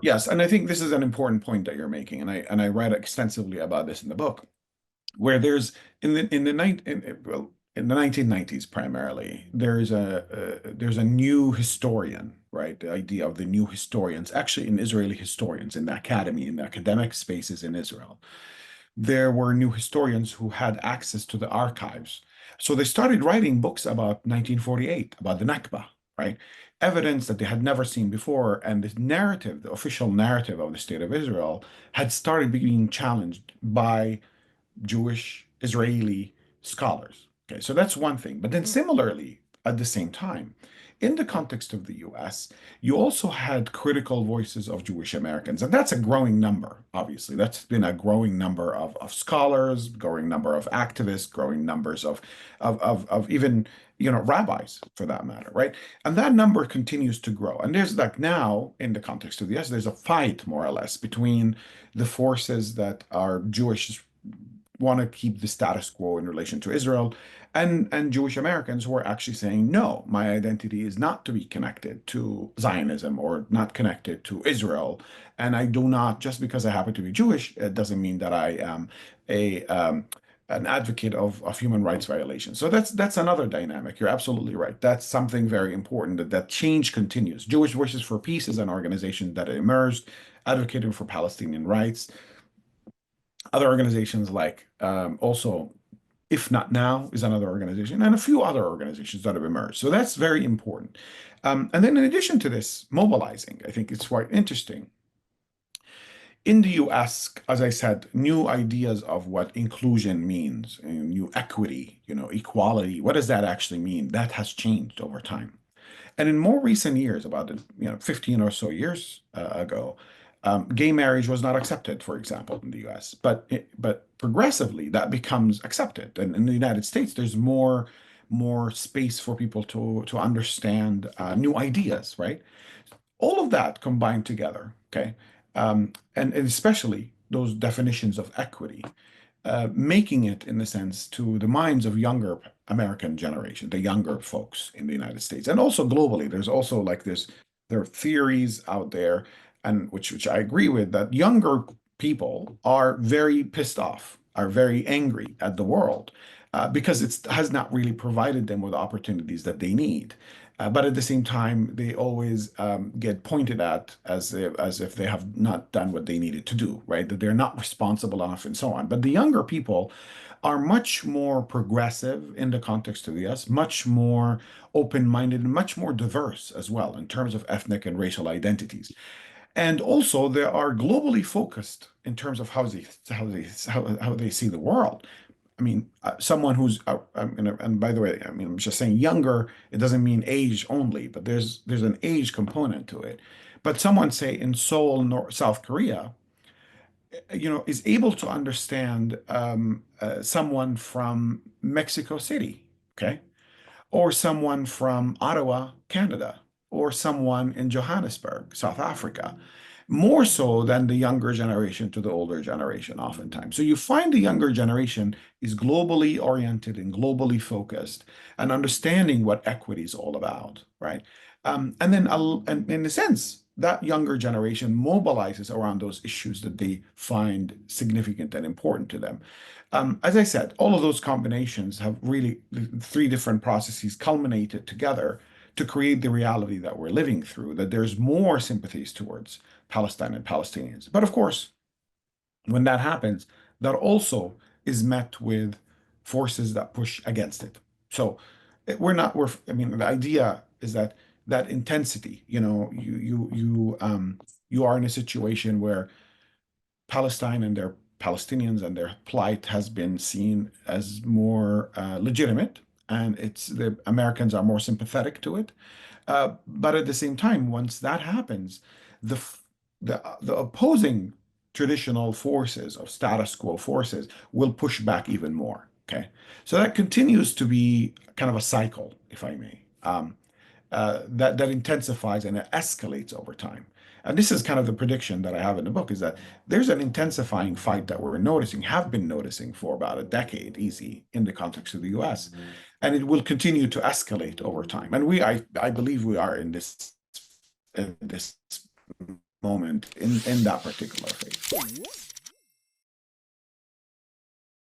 Yes, and I think this is an important point that you're making, and I write extensively about this in the book, where there's in the 1990s primarily, there's a new historian, right? The idea of the new historians, actually in Israeli historians in the academy, in the academic spaces in Israel, there were new historians who had access to the archives. So they started writing books about 1948, about the Nakba, right? Evidence that they had never seen before. And the narrative, the official narrative of the state of Israel, had started being challenged by Jewish Israeli scholars. Okay, so that's one thing. But then similarly, at the same time, in the context of the US, you also had critical voices of Jewish Americans. And that's a growing number, obviously. That's been a growing number of scholars, growing number of activists, growing numbers of even, rabbis for that matter, right? And that number continues to grow. And there's like now, in the context of the US, there's a fight more or less between the forces that are Jewish want to keep the status quo in relation to Israel, and Jewish Americans who are actually saying, no, my identity is not to be connected to Zionism or not connected to Israel. And I do not, just because I happen to be Jewish, it doesn't mean that I am a an advocate of human rights violations. So that's another dynamic. You're absolutely right. That's something very important that change continues. Jewish Voices for Peace is an organization that emerged advocating for Palestinian rights. Other organizations like also, if not now, is another organization, and a few other organizations that have emerged. So that's very important. And then in addition to this, mobilizing, I think it's quite interesting. In the US, as I said, new ideas of what inclusion means, and new equity, equality, what does that actually mean? That has changed over time. And in more recent years, about 15 or so years ago, gay marriage was not accepted, for example, in the U.S. But progressively that becomes accepted. And in the United States, there's more space for people to understand new ideas, right? All of that combined together, okay, and especially those definitions of equity making it, in a sense, to the minds of younger American generation, the younger folks in the United States, and also globally. There's also like this, there are theories out there, and which I agree with, that younger people are very pissed off, are very angry at the world because it has not really provided them with opportunities that they need. But at the same time, they always get pointed at as if they have not done what they needed to do, right? That they're not responsible enough and so on. But the younger people are much more progressive in the context of the US, much more open-minded, and much more diverse as well in terms of ethnic and racial identities. And also, they are globally focused in terms of how they see the world. I mean, someone who's, and by the way, I mean, I'm just saying younger, it doesn't mean age only, but there's an age component to it. But someone, say, in Seoul, South Korea, is able to understand someone from Mexico City, okay? Or someone from Ottawa, Canada, or someone in Johannesburg, South Africa, more so than the younger generation to the older generation, oftentimes. So you find the younger generation is globally oriented and globally focused and understanding what equity is all about, right? And then, and in a sense, that younger generation mobilizes around those issues that they find significant and important to them. As I said, all of those combinations have really three different processes culminated together to create the reality that we're living through, that there's more sympathies towards Palestine and Palestinians. But of course, when that happens, that also is met with forces that push against it. So I mean, the idea is that that intensity, you are in a situation where Palestine and their Palestinians and their plight has been seen as more legitimate, and the Americans are more sympathetic to it. But at the same time, once that happens, the opposing traditional forces of status quo forces will push back even more. Okay, so that continues to be kind of a cycle, if I may. That intensifies and it escalates over time. And this is kind of the prediction that I have in the book, is that there's an intensifying fight that we're noticing, have been noticing for about a decade, easy, in the context of the US. And it will continue to escalate over time. And I believe we are in this moment in that particular phase.